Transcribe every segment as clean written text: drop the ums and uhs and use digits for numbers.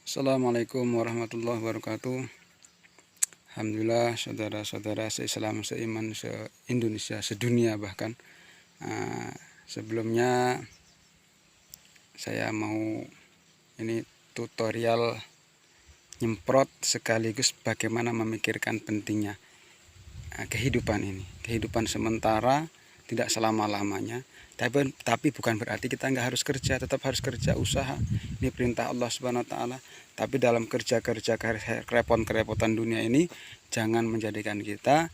Assalamualaikum warahmatullahi wabarakatuh. Alhamdulillah saudara-saudara se-Islam, seiman, se-Indonesia, sedunia bahkan. Sebelumnya saya mau ini tutorial nyemprot sekaligus bagaimana memikirkan pentingnya kehidupan ini. Kehidupan sementara, tidak selama-lamanya. Tapi bukan berarti kita nggak harus kerja, tetap harus kerja, usaha. Ini perintah Allah Subhanahu Wa Taala. Tapi dalam kerja-kerja kerepotan dunia ini, jangan menjadikan kita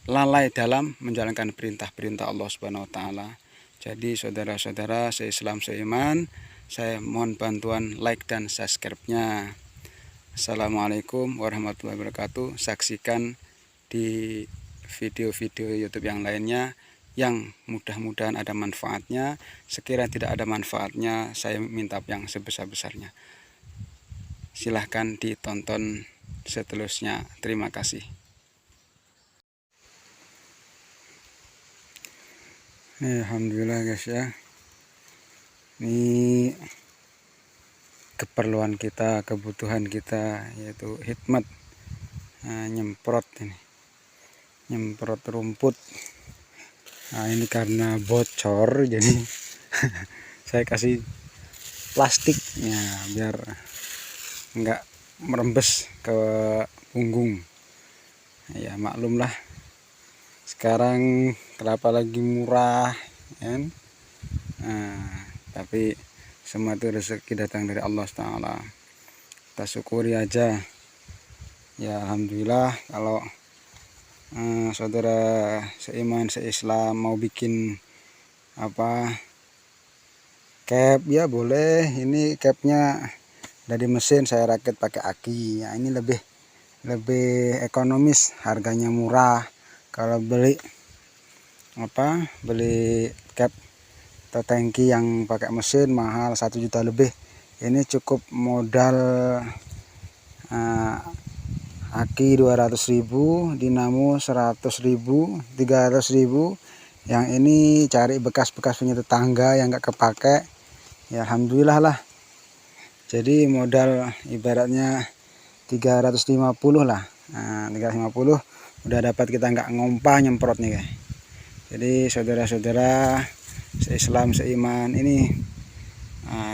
lalai dalam menjalankan perintah-perintah Allah Subhanahu Wa Taala. Jadi saudara-saudara se-Islam, seiman, saya mohon bantuan like dan subscribe-nya. Assalamualaikum warahmatullahi wabarakatuh. Saksikan di video-video YouTube yang lainnya yang mudah-mudahan ada manfaatnya. Sekiranya tidak ada manfaatnya, saya minta yang sebesar-besarnya. Silahkan ditonton seterusnya. Terima kasih. Alhamdulillah guys ya. Ini keperluan kita, kebutuhan kita, yaitu hikmat nyemprot ini. Nyemprot rumput. Nah, ini karena bocor jadi saya kasih plastik ya biar enggak merembes ke punggung. Ya maklumlah sekarang kelapa lagi murah kan. Tapi semua itu rezeki datang dari Allah Taala. Kita syukuri aja. Ya alhamdulillah kalau saudara seiman, se-Islam mau bikin cap ya boleh. Ini capnya dari mesin, saya rakit pakai aki ya. Ini lebih ekonomis, harganya murah. Kalau beli cap atau tangki yang pakai mesin mahal 1 juta lebih. Ini cukup modal aki 200.000, dinamo 100.000, 300.000. Yang ini cari bekas-bekas punya tetangga yang nggak kepake. Ya alhamdulillah lah. Jadi modal ibaratnya 350 lah. 350 udah dapat, kita nggak ngompah nyemprot nih guys. Jadi saudara-saudara se-Islam, seiman, ini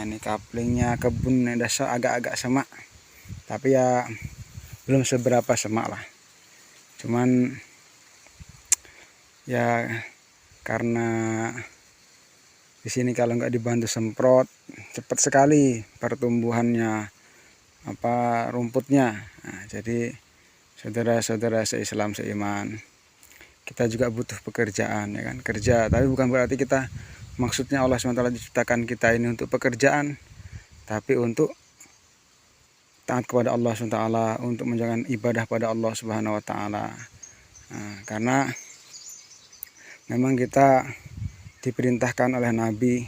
ini kaplingnya kebun dasar agak-agak semak. Tapi ya belum seberapa semak lah, cuman ya karena di sini kalau nggak dibantu semprot cepat sekali pertumbuhannya rumputnya. Jadi saudara-saudara se-Islam, seiman, kita juga butuh pekerjaan ya kan, kerja. Tapi bukan berarti kita, maksudnya Allah SWT diciptakan kita ini untuk pekerjaan, tapi untuk taat kepada Allah SWT, untuk menjalankan ibadah pada Allah Subhanahu Wa Taala. Karena memang kita diperintahkan oleh Nabi,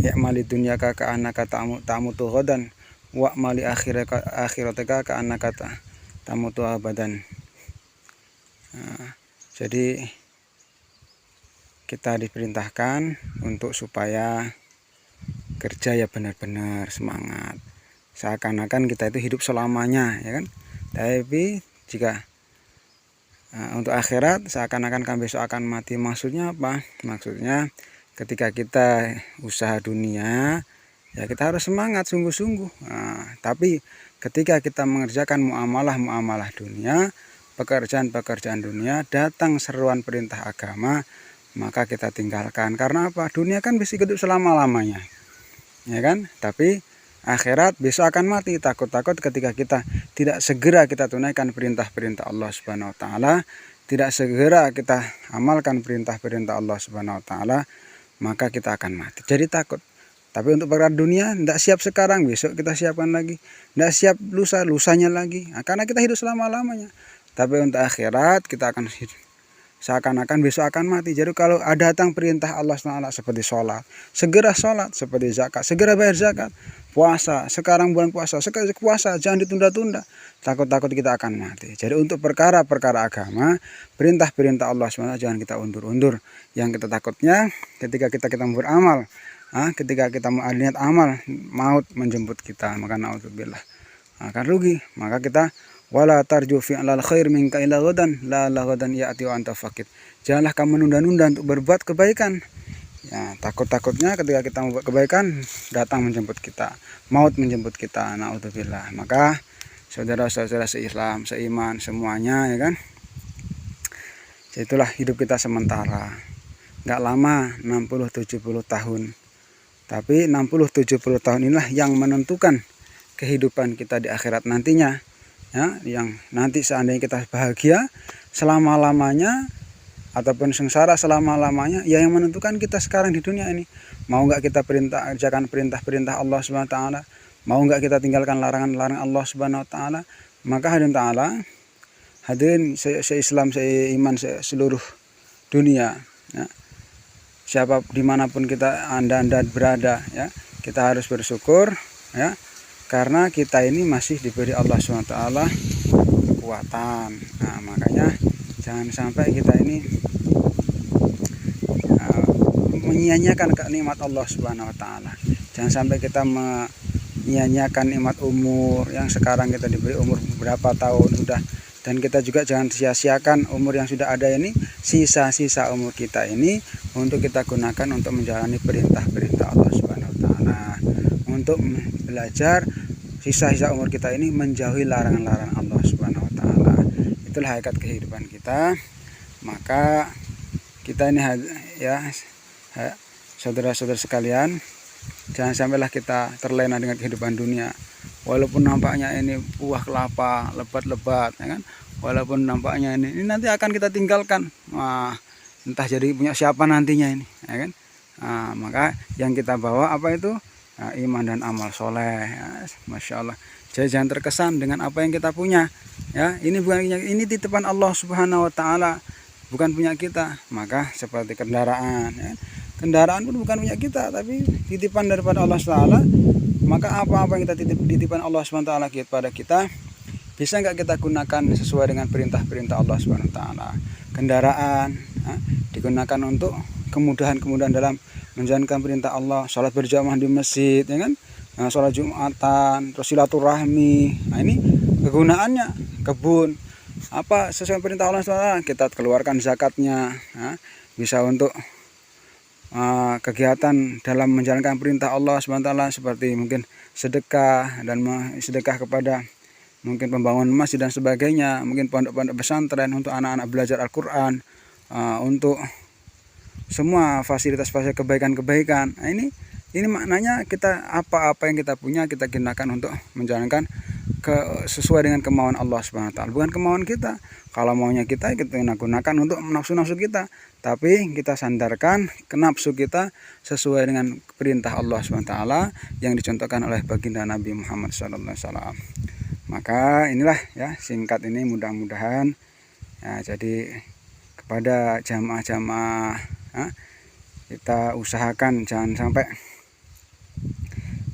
ya'mali dunyaka ka'annaka ta'mutu ghadan wa mali akhirataka ka'annaka tamutu abadan. Jadi kita diperintahkan untuk supaya kerja ya benar-benar semangat, seakan-akan kita itu hidup selamanya ya kan. Tapi jika untuk akhirat seakan-akan kan besok akan mati. Maksudnya apa? Maksudnya ketika kita usaha dunia ya kita harus semangat sungguh-sungguh. Tapi ketika kita mengerjakan muamalah dunia, pekerjaan dunia, datang seruan perintah agama, maka kita tinggalkan. Karena apa? Dunia kan bisa hidup selama-lamanya ya kan. Tapi akhirat besok akan mati. Takut-takut ketika kita tidak segera kita tunaikan perintah-perintah Allah Subhanahu Wa Taala, tidak segera kita amalkan perintah-perintah Allah Subhanahu Wa Taala, maka kita akan mati. Jadi takut. Tapi untuk perkara dunia tidak siap sekarang, besok kita siapkan lagi. Tidak siap lusanya lagi. Karena kita hidup selama-lamanya. Tapi untuk akhirat kita akan hidup seakan-akan besok akan mati. Jadi kalau ada datang perintah Allah SWT seperti sholat, segera sholat. Seperti zakat, segera bayar zakat. Puasa, sekarang bulan puasa, sekarang puasa, jangan ditunda-tunda. Takut-takut kita akan mati. Jadi untuk perkara-perkara agama, perintah-perintah Allah SWT jangan kita undur-undur. Yang kita takutnya ketika kita beramal, ketika kita niat amal, maut menjemput kita. Maka naudzubillah. akan rugi. Maka kita wala tarju fi alal khair minka ila ghadan la ghadan ya'ti wa anta faqir. Janganlah kamu menunda-nunda untuk berbuat kebaikan. Ya, takut-takutnya ketika kita membuat kebaikan datang menjemput kita, maut menjemput kita. Naudzubillah. Maka saudara-saudara se-Islam, seiman semuanya, ya kan? Itulah hidup kita sementara. Nggak lama, 60-70 tahun. Tapi 60-70 tahun inilah yang menentukan kehidupan kita di akhirat nantinya. Ya, yang nanti seandainya kita bahagia selama-lamanya ataupun sengsara selama-lamanya, ya yang menentukan kita sekarang di dunia ini. Mau nggak kita kerjakan perintah-perintah Allah Subhanahu wa taala, mau nggak kita tinggalkan larangan-larangan Allah Subhanahu wa taala. Maka hadirin se-Islam, seiman seluruh dunia, ya. Siapa dimanapun anda berada, ya, kita harus bersyukur, ya, karena kita ini masih diberi Allah SWT kekuatan. Nah, makanya jangan sampai kita ini menyia-nyiakan nikmat Allah Subhanahu wa taala. Jangan sampai kita menyia-nyiakan nikmat umur yang sekarang kita diberi umur berapa tahun sudah. Dan kita juga jangan sia-siakan umur yang sudah ada ini, sisa-sisa umur kita ini untuk kita gunakan untuk menjalani perintah-perintah Allah Subhanahu wa taala. Untuk belajar sisa-sisa umur kita ini menjauhi larangan-larangan Allah Subhanahu wa taala. Itulah hakikat kehidupan kita. Maka kita ini, ya, saudara-saudara sekalian, jangan sampailah kita terlena dengan kehidupan dunia. Walaupun nampaknya ini buah kelapa lebat-lebat, ya kan? Walaupun nampaknya ini nanti akan kita tinggalkan. Wah, entah jadi punya siapa nantinya ini, ya kan? Nah, maka yang kita bawa apa itu? Nah, iman dan amal soleh, ya, masya Allah. Jadi jangan terkesan dengan apa yang kita punya, ya. Ini titipan Allah Subhanahu wa taala, bukan punya kita. Maka seperti kendaraan, ya. Kendaraan pun bukan punya kita, tapi titipan daripada Allah Taala. Maka apa-apa yang kita titipan Allah SWT kepada kita, bisa nggak kita gunakan sesuai dengan perintah-perintah Allah SWT. Kendaraan, ya, digunakan untuk kemudahan-kemudahan dalam menjalankan perintah Allah. Sholat berjamaah di masjid, ya kan? Nah, sholat Jumatan, terus silaturahmi. Nah, ini kegunaannya. Kebun, apa sesuai perintah Allah SWT, kita keluarkan zakatnya, ya. Bisa untuk kegiatan dalam menjalankan perintah Allah SWT seperti mungkin sedekah dan sedekah kepada mungkin pembangunan masjid dan sebagainya, mungkin pondok-pondok pesantren untuk anak-anak belajar Al-Quran, untuk semua fasilitas-fasilitas kebaikan-kebaikan. Nah, ini maknanya kita apa-apa yang kita punya kita gunakan untuk menjalankan sesuai dengan kemauan Allah Subhanahu wa taala, bukan kemauan kita. Kalau maunya kita gunakan untuk nafsu-nafsu kita, tapi kita sandarkan ke nafsu kita sesuai dengan perintah Allah Subhanahu wa taala yang dicontohkan oleh baginda Nabi Muhammad SAW. Maka inilah, ya, singkat ini mudah-mudahan, ya, jadi kepada jamaah-jamaah, ya, kita usahakan jangan sampai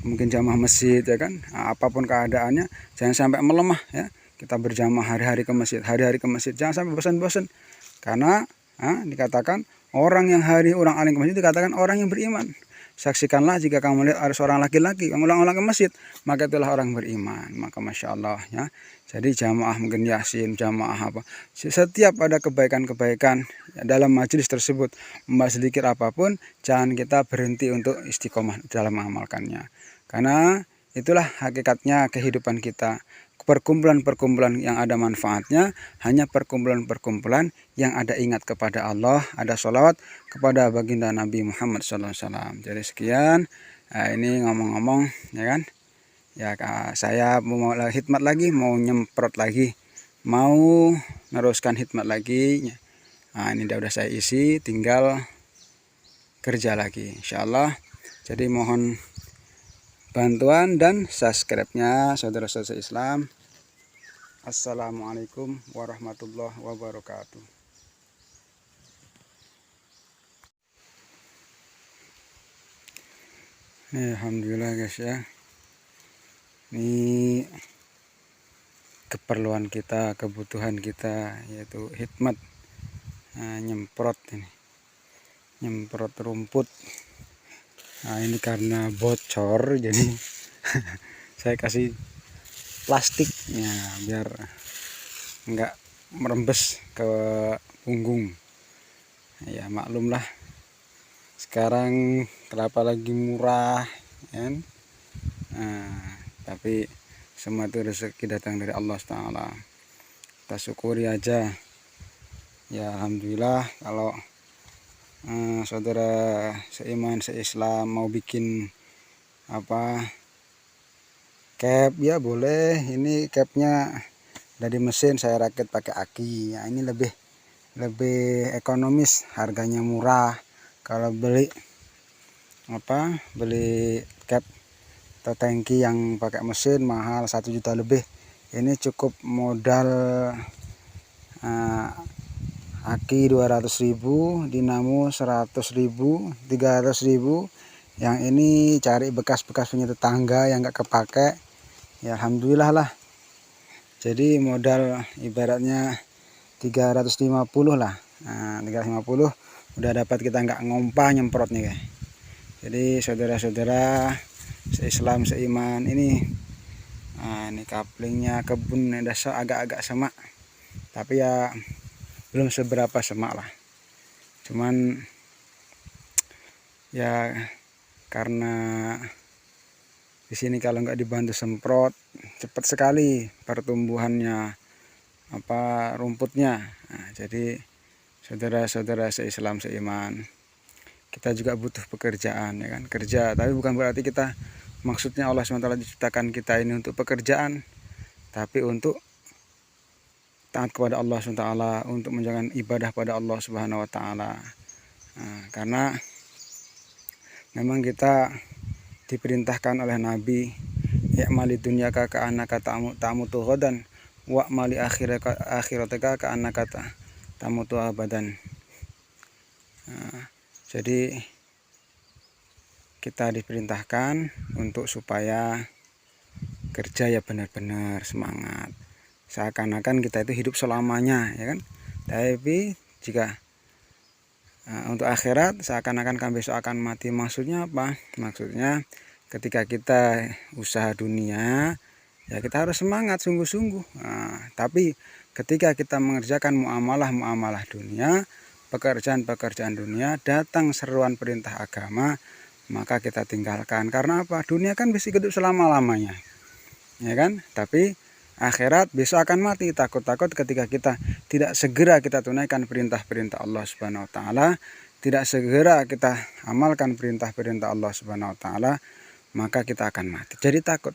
mungkin jamaah masjid, ya kan, apapun keadaannya jangan sampai melemah, ya. Kita berjamaah hari-hari ke masjid, jangan sampai bosan-bosan, karena dikatakan orang alim ke masjid dikatakan orang yang beriman. Saksikanlah jika kamu melihat ada seorang laki-laki yang ulang-ulang ke masjid, maka itulah orang beriman. Maka masya Allah, ya. Jadi jamaah mungkin yasin, jamaah apa, setiap ada kebaikan-kebaikan, ya, dalam majelis tersebut, membahas sedikit apapun, jangan kita berhenti untuk istiqomah dalam mengamalkannya. Karena itulah hakikatnya kehidupan kita. Perkumpulan-perkumpulan yang ada manfaatnya hanya perkumpulan-perkumpulan yang ada ingat kepada Allah, ada sholawat kepada baginda Nabi Muhammad SAW. Jadi sekian, ini ngomong-ngomong, ya kan, ya, saya mau hikmat lagi, mau nyemprot lagi, mau meneruskan hikmat lagi. Nah, ini udah saya isi, tinggal kerja lagi, insyaallah. Jadi mohon bantuan dan subscribe-nya saudara-saudara Islam. Assalamualaikum warahmatullahi wabarakatuh. Alhamdulillah guys, ya. Ini keperluan kita, kebutuhan kita, yaitu hikmat. Nah, nyemprot ini, nyemprot rumput. Nah, ini karena bocor jadi saya kasih plastiknya biar enggak merembes ke punggung. Ya maklumlah sekarang kelapa lagi murah kan. Tapi semua itu rezeki datang dari Allah Ta'ala. Kita syukuri aja. Ya alhamdulillah kalau saudara seiman seislam mau bikin apa cap ya boleh. Ini capnya dari mesin, saya rakit pakai aki. Ya, ini lebih ekonomis, harganya murah. Kalau beli cap atau tangki yang pakai mesin mahal 1 juta lebih. Ini cukup modal aki 200.000, dinamo 100.000, 300.000. Yang ini cari bekas-bekas punya tetangga yang nggak kepake. Ya alhamdulillah lah. Jadi modal ibaratnya 350 lah. 350 udah dapat, kita nggak ngompah nyemprot nih guys. Jadi saudara-saudara seislam seiman ini kaplingnya kebun desa agak-agak semak, tapi ya belum seberapa semak lah. Cuman ya karena di sini kalau nggak dibantu semprot cepat sekali pertumbuhannya rumputnya. Jadi saudara-saudara seislam seiman, kita juga butuh pekerjaan ya kan, kerja. Tapi bukan berarti kita maksudnya Allah SWT diciptakan kita ini untuk pekerjaan, tapi untuk taat kepada Allah SWT, untuk menjalankan ibadah pada Allah Subhanahu wa Ta'ala. Karena memang kita diperintahkan oleh Nabi, ya'mali dunyaka ka'annaka ta'mutu ghadan wa mali akhirataka ka'annaka tamutu abadan. Jadi kita diperintahkan untuk supaya kerja ya benar-benar semangat, seakan-akan kita itu hidup selamanya ya kan. Tapi jika untuk akhirat seakan-akan kan besok akan mati. Maksudnya apa? Maksudnya ketika kita usaha dunia ya kita harus semangat sungguh-sungguh. Tapi ketika kita mengerjakan muamalah dunia, pekerjaan dunia, datang seruan perintah agama, maka kita tinggalkan. Karena apa? Dunia kan bisa hidup selama-lamanya ya kan. Tapi akhirat besok akan mati. Takut-takut ketika kita tidak segera kita tunaikan perintah-perintah Allah Subhanahu wa Ta'ala, tidak segera kita amalkan perintah-perintah Allah Subhanahu wa Ta'ala, maka kita akan mati. Jadi takut.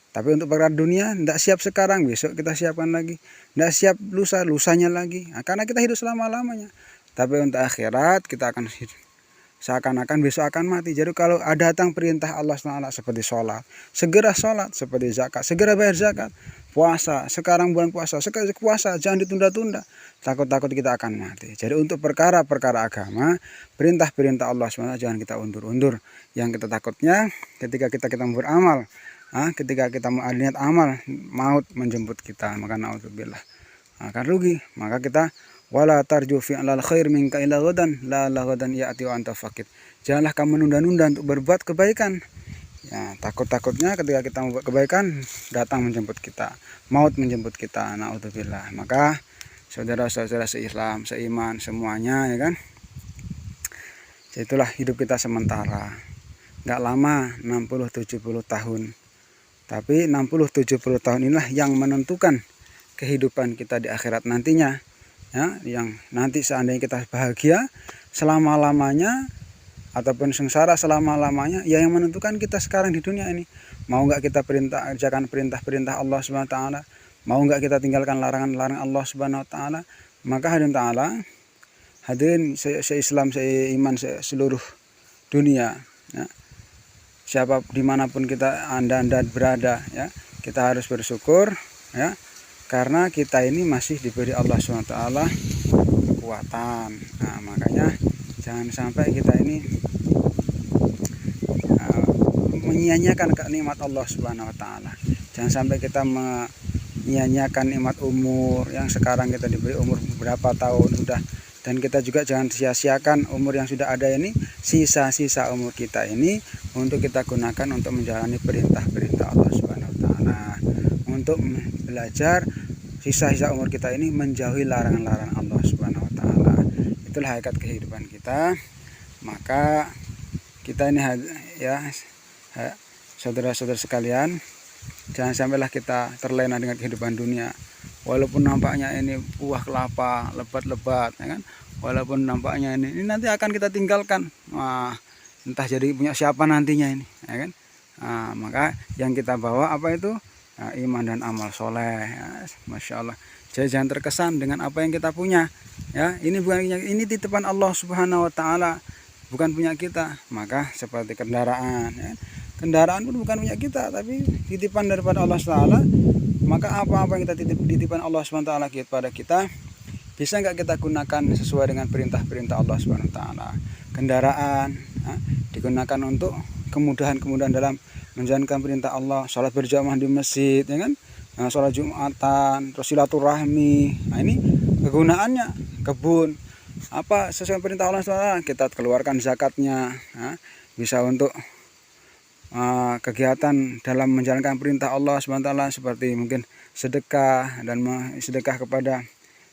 Tapi untuk perkara dunia tidak siap sekarang, besok kita siapkan lagi. Tidak siap lusanya lagi. Karena kita hidup selama-lamanya. Tapi untuk akhirat kita akan hidup seakan-akan besok akan mati. Jadi kalau ada datang perintah Allah SWT seperti sholat, segera sholat. Seperti zakat, segera bayar zakat. Puasa, sekarang bulan puasa, sekarang puasa, jangan ditunda-tunda. Takut-takut kita akan mati. Jadi untuk perkara-perkara agama, perintah-perintah Allah SWT jangan kita undur-undur. Yang kita takutnya ketika kita beramal, ketika kita niat amal, maut menjemput kita, maka naudzubillah akan rugi. Maka kita wala tarju fi alal khair minka ila ghadan la ghadan ya'ti wa anta faqir. Janganlah kamu menunda-nunda untuk berbuat kebaikan. Ya, takut-takutnya ketika kita membuat kebaikan datang menjemput kita, maut menjemput kita, naudzubillah. Maka saudara-saudara seislam, seiman semuanya ya kan. Itulah hidup kita sementara. Enggak lama, 60-70 tahun. Tapi 60-70 tahun inilah yang menentukan kehidupan kita di akhirat nantinya. Ya, yang nanti seandainya kita bahagia selama-lamanya ataupun sengsara selama-lamanya, ya yang menentukan kita sekarang di dunia ini. Mau nggak kita kerjakan perintah-perintah Allah Subhanahu wa Ta'ala, mau nggak kita tinggalkan larangan-larangan Allah Subhanahu wa Ta'ala. Maka hadirin se-Islam, seiman seluruh dunia ya. Siapa dimanapun anda berada ya, kita harus bersyukur ya, karena kita ini masih diberi Allah SWT kekuatan. Makanya jangan sampai kita ini menyia-nyiakan nikmat Allah Subhanahu wa Ta'ala. Jangan sampai kita menyia-nyiakan nikmat umur yang sekarang kita diberi umur berapa tahun sudah. Dan kita juga jangan sia-siakan umur yang sudah ada ini, sisa-sisa umur kita ini untuk kita gunakan untuk menjalani perintah-perintah Allah Subhanahu wa Ta'ala, untuk belajar sisa-sisa umur kita ini menjauhi larangan-larangan Allah Subhanahu wa taala. Itulah hakikat kehidupan kita. Maka kita ini ya saudara-saudara sekalian, jangan sampailah kita terlena dengan kehidupan dunia. Walaupun nampaknya ini buah kelapa lebat-lebat, ya kan? Walaupun nampaknya ini nanti akan kita tinggalkan. Entah jadi punya siapa nantinya ini, ya kan? Maka yang kita bawa apa itu? Iman dan amal soleh. Ya, Masya Allah. Jadi jangan terkesan dengan apa yang kita punya. Ya, ini titipan Allah Subhanahu wa taala, bukan punya kita. Maka seperti kendaraan, ya. Kendaraan pun bukan punya kita, tapi titipan daripada Allah Taala. Maka apa-apa yang kita titipan Allah Subhanahu wa taala kepada kita, bisa nggak kita gunakan sesuai dengan perintah-perintah Allah Subhanahu wa taala. Kendaraan digunakan untuk kemudahan-kemudahan dalam menjalankan perintah Allah, sholat berjamaah di masjid, ya kan? Sholat Jumatan, terus silaturahmi. Nah, ini kegunaannya kebun. Apa sesuai perintah Allah SWT, kita keluarkan zakatnya. Bisa untuk kegiatan dalam menjalankan perintah Allah SWT seperti mungkin sedekah dan sedekah kepada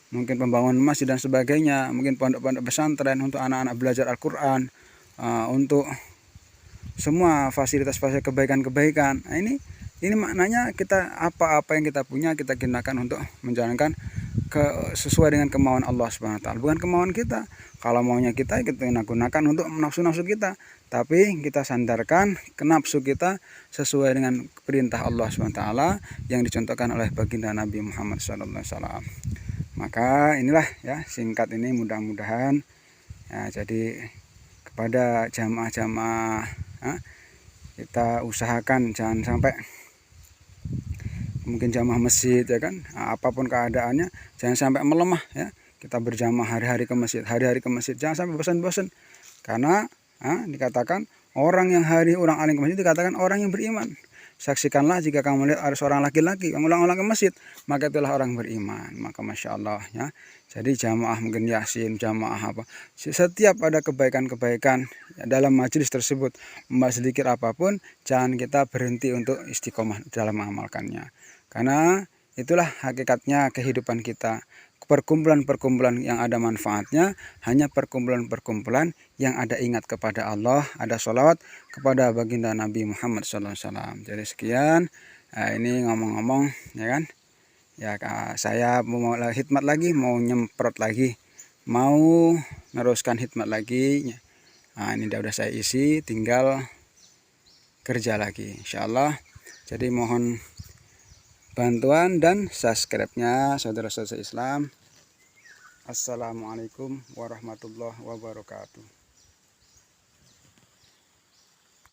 mungkin pembangunan masjid dan sebagainya, mungkin pondok-pondok pesantren untuk anak-anak belajar Al-Quran, untuk semua fasilitas-fasilitas kebaikan-kebaikan. Nah, ini maknanya kita apa-apa yang kita punya kita gunakan untuk menjalankan sesuai dengan kemauan Allah Subhanahu wa taala, bukan kemauan kita. Kalau maunya kita gunakan untuk nafsu-nafsu kita, tapi kita sandarkan ke nafsu kita sesuai dengan perintah Allah Subhanahu wa taala yang dicontohkan oleh baginda Nabi Muhammad SAW. Maka inilah ya singkat ini, mudah-mudahan ya, jadi kepada jamaah-jamaah kita usahakan jangan sampai mungkin jamaah masjid, ya kan, apapun keadaannya jangan sampai melemah, ya. Kita berjamaah hari-hari ke masjid, jangan sampai bosan-bosan, karena dikatakan orang alim ke masjid dikatakan orang yang beriman. Saksikanlah jika kamu melihat ada seorang laki-laki yang ulang-ulang ke masjid, maka itulah orang beriman. Maka Masya Allah, ya. Jadi jamaah mungkin yasin, jamaah apa, setiap ada kebaikan-kebaikan dalam majelis tersebut, membahas sedikit apapun, jangan kita berhenti untuk istiqomah dalam mengamalkannya. Karena itulah hakikatnya kehidupan kita. Perkumpulan-perkumpulan yang ada manfaatnya hanya perkumpulan-perkumpulan yang ada ingat kepada Allah, ada sholawat kepada baginda Nabi Muhammad SAW. Jadi sekian, ini ngomong-ngomong, ya kan, ya saya mau hikmat lagi, mau nyemprot lagi, mau meneruskan hikmat lagi. Ini udah saya isi, tinggal kerja lagi, insya Allah. Jadi mohon bantuan dan subscribe-nya saudara-saudara Islam. Assalamualaikum warahmatullahi wabarakatuh.